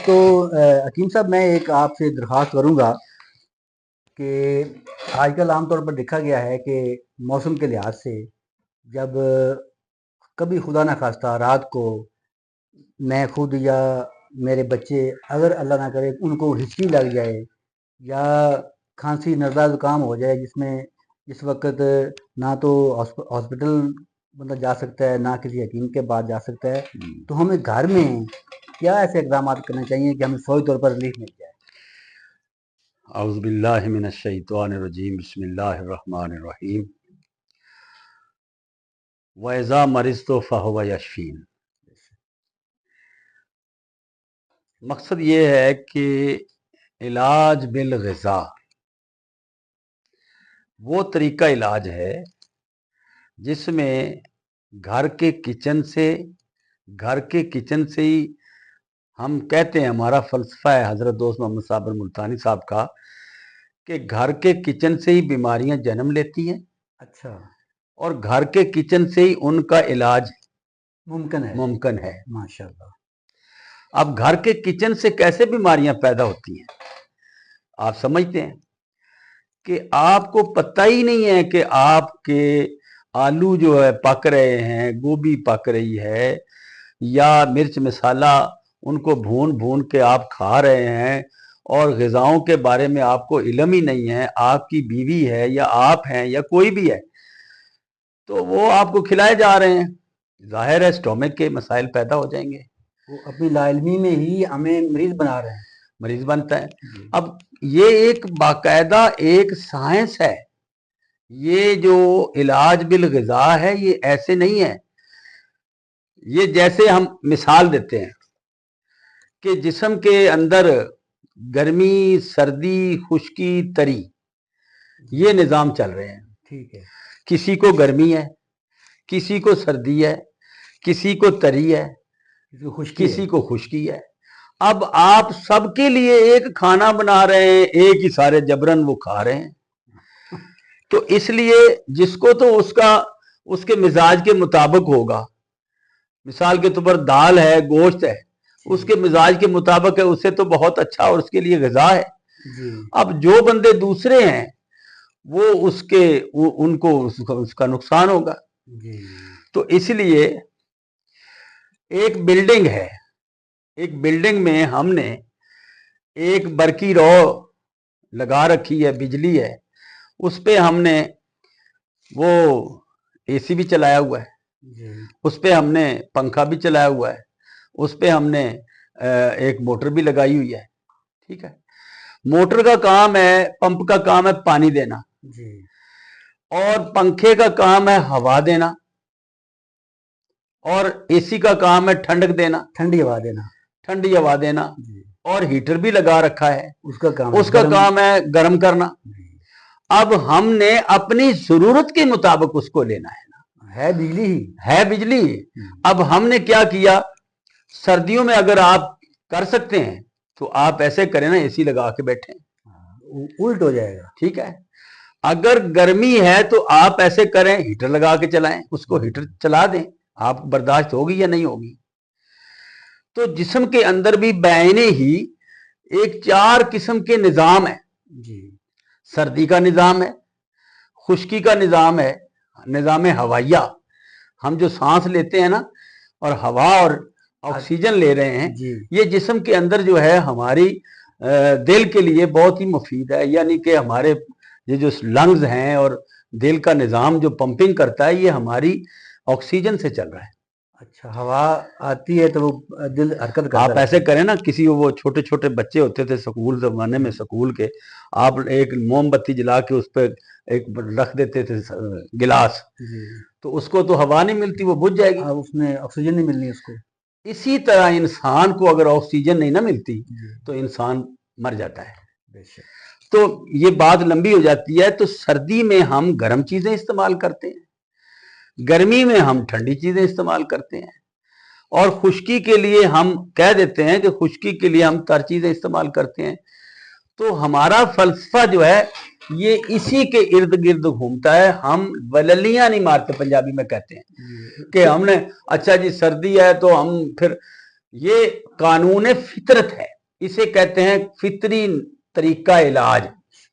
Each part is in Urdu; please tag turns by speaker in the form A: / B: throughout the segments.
A: تو حکیم صاحب میں ایک آپ سے درخواست کروں گا کہ آج کل عام طور پر دیکھا گیا ہے کہ موسم کے لحاظ سے جب کبھی خدا نہ خواستہ رات کو میں خود یا میرے بچے اگر اللہ نہ کرے ان کو ہچکی لگ جائے یا کھانسی نزلہ زکام ہو جائے جس میں اس وقت نہ تو ہاسپٹل بندہ جا سکتا ہے نہ کسی حکیم کے پاس جا سکتا ہے، تو ہمیں گھر میں کیا ایسے اقدامات کرنے چاہیے کہ ہمیں فوری طور پر ریلیف مل جائے؟
B: اعوذ باللہ من الشیطان الرجیم، بسم اللہ الرحمن الرحیم۔ وَإِذَا مَرِضْتُ فَهُوَ يَشْفِينِ۔ مقصد یہ ہے کہ علاج بالغذا وہ طریقہ علاج ہے جس میں گھر کے کچن سے ہی ہم کہتے ہیں، ہمارا فلسفہ ہے حضرت دوست محمد صابر ملتانی صاحب کا، کہ گھر کے کچن سے ہی بیماریاں جنم لیتی ہیں،
A: اچھا،
B: اور گھر کے کچن سے ہی ان کا علاج
A: ممکن ہے۔ ماشاءاللہ۔
B: اب گھر کے کچن سے کیسے بیماریاں پیدا ہوتی ہیں؟ آپ سمجھتے ہیں کہ آپ کو پتہ ہی نہیں ہے کہ آپ کے آلو جو ہے پک رہے ہیں، گوبھی پک رہی ہے، یا مرچ مسالہ ان کو بھون کے آپ کھا رہے ہیں، اور غذاؤں کے بارے میں آپ کو علم ہی نہیں ہے، آپ کی بیوی ہے یا آپ ہیں یا کوئی بھی ہے، تو وہ آپ کو کھلائے جا رہے ہیں، ظاہر ہے اسٹومک کے مسائل پیدا ہو جائیں گے۔
A: وہ اپنی لا علمی میں ہی ہمیں مریض بنا رہے ہیں،
B: مریض بنتا ہے۔ اب یہ ایک باقاعدہ ایک سائنس ہے، یہ جو علاج بالغذا ہے یہ ایسے نہیں ہے۔ یہ جیسے ہم مثال دیتے ہیں کہ جسم کے اندر گرمی، سردی، خشکی، تری، یہ نظام چل رہے ہیں۔
A: ٹھیک ہے،
B: کسی کو گرمی ہے، کسی کو سردی ہے، کسی کو تری ہے، کسی کو خشکی ہے۔ اب آپ سب کے لیے ایک کھانا بنا رہے ہیں، ایک ہی سارے جبرن وہ کھا رہے ہیں، تو اس لیے جس کو تو اس کے مزاج کے مطابق ہوگا، مثال کے طور پر دال ہے، گوشت ہے، اس کے مزاج کے مطابق ہے، اسے تو بہت اچھا اور اس کے لیے غذا ہے۔ اب جو بندے دوسرے ہیں وہ ان کو اس کا نقصان ہوگا۔ تو اس لیے ایک بلڈنگ ہے، ایک بلڈنگ میں ہم نے ایک برقی رو لگا رکھی ہے، بجلی ہے، اس پہ ہم نے وہ اے سی بھی چلایا ہوا ہے، اس پہ ہم نے پنکھا بھی چلایا ہوا ہے، اس پہ ہم نے ایک موٹر بھی لگائی ہوئی ہے، ٹھیک ہے۔ موٹر کا کام ہے، پمپ کا کام ہے پانی دینا، اور پنکھے کا کام ہے ہوا دینا، اور اے سی کا کام ہے ٹھنڈک دینا، ٹھنڈی ہوا دینا، اور ہیٹر بھی لگا رکھا ہے، اس کا کام ہے گرم کرنا۔ اب ہم نے اپنی ضرورت کے مطابق اس کو لینا ہے نا، ہے بجلی ہی۔ اب ہم نے کیا کیا، سردیوں میں اگر آپ کر سکتے ہیں تو آپ ایسے کریں نا، اے سی لگا کے بیٹھیں،
A: الٹ ہو جائے گا،
B: ٹھیک ہے۔ اگر گرمی ہے تو آپ ایسے کریں، ہیٹر لگا کے چلائیں، اس کو ہیٹر چلا دیں، آپ برداشت ہوگی یا نہیں ہوگی۔ تو جسم کے اندر بھی بعینے ہی ایک 4 قسم کے نظام ہیں، سردی کا نظام ہے، خشکی کا نظام ہے، نظام ہوائیہ، ہم جو سانس لیتے ہیں نا، اور ہوا اور آکسیجن لے رہے ہیں، یہ جسم کے اندر جو ہے ہماری دل کے لیے بہت ہی مفید ہے، یعنی کہ ہمارے یہ جو لنگز ہیں اور دل کا نظام جو پمپنگ کرتا ہے، یہ ہماری آکسیجن سے چل رہا ہے۔
A: اچھا، ہوا آتی ہے تو وہ دل حرکت کرتا ہے۔
B: آپ ایسے کریں نا، کسی وہ چھوٹے چھوٹے بچے ہوتے تھے سکول زمانے میں، سکول کے، آپ ایک موم بتی جلا کے اس پہ ایک رکھ دیتے تھے گلاس، تو اس کو تو ہوا نہیں ملتی، وہ بجھ جائے گی،
A: اس میں آکسیجن نہیں ملنی اس کو۔
B: اسی طرح انسان کو اگر آکسیجن نہیں نہ ملتی تو انسان مر جاتا ہے۔ تو یہ بات لمبی ہو جاتی ہے۔ تو سردی میں ہم گرم چیزیں استعمال کرتے ہیں، گرمی میں ہم ٹھنڈی چیزیں استعمال کرتے ہیں، اور خشکی کے لیے ہم کہہ دیتے ہیں کہ خشکی کے لیے ہم تر چیزیں استعمال کرتے ہیں۔ تو ہمارا فلسفہ جو ہے یہ اسی کے ارد گرد گھومتا ہے۔ ہم وللیاں نہیں مارتے، پنجابی میں کہتے ہیں کہ ہم نے اچھا جی سردی ہے تو ہم پھر یہ قانون فطرت ہے، اسے کہتے ہیں فطری طریقہ علاج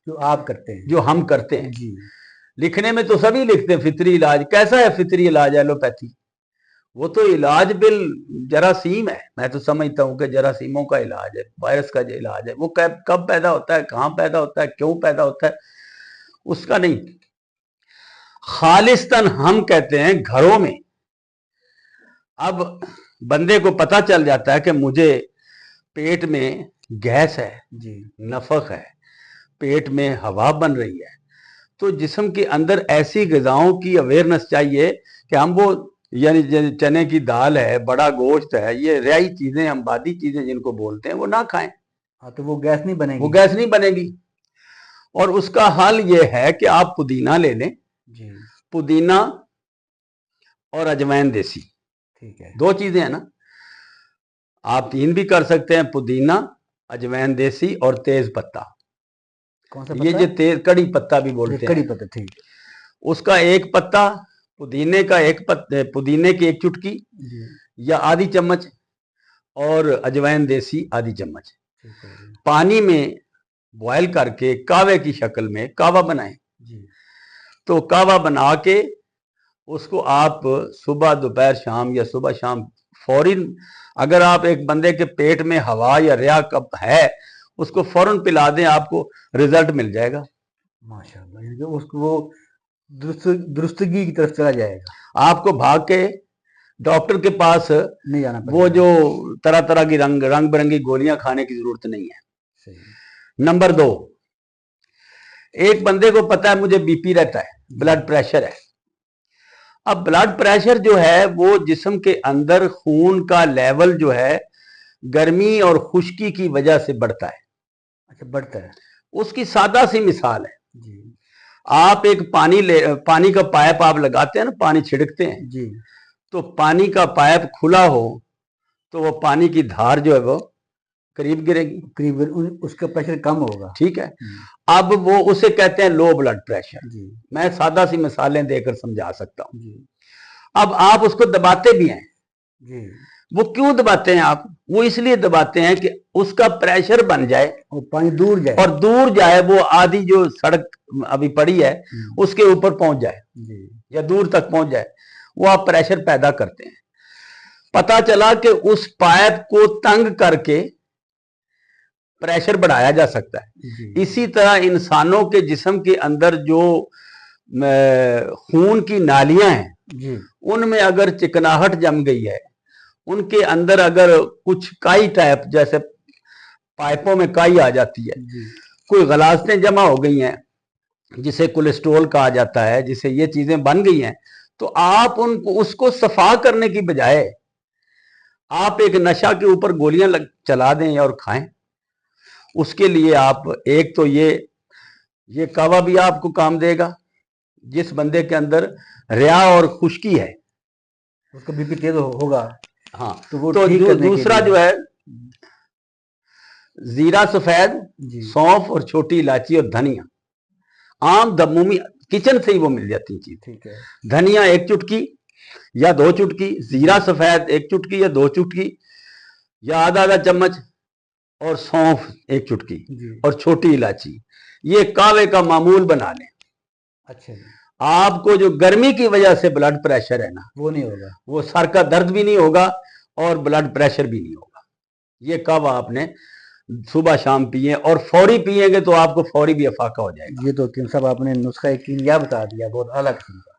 A: جو آپ کرتے ہیں،
B: جو ہم کرتے ہیں۔
A: جی
B: لکھنے میں تو سبھی لکھتے ہیں فطری علاج، کیسا ہے فطری علاج ایلوپیتھی؟ وہ تو علاج جراثیم ہے، میں تو سمجھتا ہوں کہ جراثیموں کا علاج ہے، وائرس کا جو علاج ہے وہ کب پیدا ہوتا ہے، کہاں پیدا ہوتا ہے، کیوں پیدا ہوتا ہے، اس کا نہیں۔ خالصتاً ہم کہتے ہیں گھروں میں اب بندے کو پتا چل جاتا ہے کہ مجھے پیٹ میں گیس ہے،
A: جی
B: نفخ ہے، پیٹ میں ہوا بن رہی ہے، تو جسم کے اندر ایسی غذاؤں کی اویئرنس چاہیے کہ ہم وہ یعنی چنے کی دال ہے، بڑا گوشت ہے، یہ ریائی چیزیں، ہم بادی چیزیں جن کو بولتے ہیں، وہ نہ کھائیں،
A: ہاں تو وہ گیس نہیں بنے گی،
B: وہ گیس نہیں بنے گی۔ اور اس کا حل یہ ہے کہ آپ پودینہ لے لیں،
A: جی
B: پودینہ اور اجوائن دیسی،
A: ٹھیک ہے،
B: دو چیزیں ہیں نا، آپ 3 بھی کر سکتے ہیں، پودینہ، اجوائن دیسی اور تیز پتہ۔
A: کون سا
B: یہ
A: پتہ
B: جو
A: ہے؟
B: تیز کڑی پتہ بھی بولتے ہیں،
A: کڑی پتہ، ٹھیک ہے،
B: اس کا ایک پتہ، پودینے کا پودینے کی ایک چٹکی
A: جی
B: یا آدھی چمچ، اور اجوائن دیسی آدھی چمچ،
A: ٹھیک ہے
B: پانی میں بوائل کر کے کاوے کی شکل میں کاوا بنائیں۔
A: جی
B: تو کاوا بنا کے اس کو آپ صبح دوپہر شام یا صبح شام فوراً، اگر آپ ایک بندے کے پیٹ میں ہوا یا ریا کب ہے اس کو فوراً پلا دیں، آپ کو رزلٹ مل جائے گا
A: ماشاء اللہ، یعنی کہ اس کو وہ درستگی کی طرف چلا جائے گا،
B: آپ کو بھاگ کے ڈاکٹر کے پاس
A: نہیں جانا پڑے
B: وہ
A: گا،
B: جو طرح طرح کی رنگ برنگی گولیاں کھانے کی ضرورت نہیں ہے۔
A: صحیح،
B: نمبر 2، ایک بندے کو پتا ہے مجھے بی پی رہتا ہے، بلڈ پریشر ہے۔ اب بلڈ پریشر جو ہے وہ جسم کے اندر خون کا لیول جو ہے گرمی اور خشکی کی وجہ سے بڑھتا ہے۔
A: اچھا بڑھتا ہے،
B: اس کی سادہ سی مثال ہے،
A: جی
B: آپ ایک پانی کا پائپ آپ لگاتے ہیں نا، پانی چھڑکتے ہیں،
A: جی
B: تو پانی کا پائپ کھلا ہو تو وہ پانی کی دھار جو ہے وہ قریب گرے گی،
A: قریب اس کا پریشر کم ہوگا،
B: ٹھیک ہے۔ اب وہ اسے کہتے ہیں لو بلڈ پریشر،
A: جی
B: میں سادہ سی مثالیں دے کر سمجھا سکتا ہوں۔
A: جی
B: اب آپ اس کو دباتے بھی ہیں،
A: جی،
B: وہ کیوں دباتے ہیں آپ؟ وہ اس لیے دباتے ہیں کہ اس کا پریشر بن جائے
A: اور پانی دور جائے،
B: اور دور جائے، وہ آدھی جو سڑک ابھی پڑی ہے اس کے اوپر پہنچ جائے
A: جی
B: یا دور تک پہنچ جائے، وہ آپ پریشر پیدا کرتے ہیں۔ پتا چلا کہ اس پائپ کو تنگ کر کے پریشر بڑھایا جا سکتا ہے۔
A: جی
B: اسی طرح انسانوں کے جسم کے اندر جو خون کی نالیاں ہیں
A: جی
B: ان میں اگر چکناہٹ جم گئی ہے، ان کے اندر اگر کچھ کائی ٹائپ جیسے پائپوں میں کائی آ جاتی ہے،
A: جی
B: کوئی غلاظتیں جمع ہو گئی ہیں جسے کولیسٹرول کہا جاتا ہے، جسے یہ چیزیں بن گئی ہیں، تو آپ اس کو صفا کرنے کی بجائے آپ ایک نشہ کے اوپر گولیاں چلا دیں اور کھائیں۔ اس کے لیے آپ ایک تو یہ کعوہ بھی آپ کو کام دے گا، جس بندے کے اندر ریا اور خشکی ہے،
A: اس کا بی پی تیز ہوگا،
B: ہاں،
A: تو وہ
B: تو
A: ٹھیک کرنے کے
B: دوسرا
A: لیے،
B: جو ہے زیرہ سفید،
A: جی
B: سونف اور چھوٹی الائچی اور دھنیا، عام عمومی کچن سے ہی وہ مل جاتی چیز۔
A: ٹھیک ہے،
B: دھنیا 1 چٹکی یا 2 چٹکی، زیرہ سفید 1 چٹکی یا 2 چٹکی یا آدھا چمچ، اور سونف 1 چٹکی
A: جی
B: اور چھوٹی الائچی، یہ کعوے کا معمول بنا لیں۔
A: اچھا جی،
B: آپ کو جو گرمی کی وجہ سے بلڈ پریشر ہے نا،
A: وہ نہیں ہوگا،
B: وہ سر کا درد بھی نہیں ہوگا اور بلڈ پریشر بھی نہیں ہوگا۔ یہ کعوہ آپ نے صبح شام پیے اور فوری پیئیں گے تو آپ کو فوری بھی افاقہ ہو جائے گا۔
A: یہ تو حکیم صاحب آپ نے نسخہ کیمیا بتا دیا، بہت اعلیٰ قسم کا۔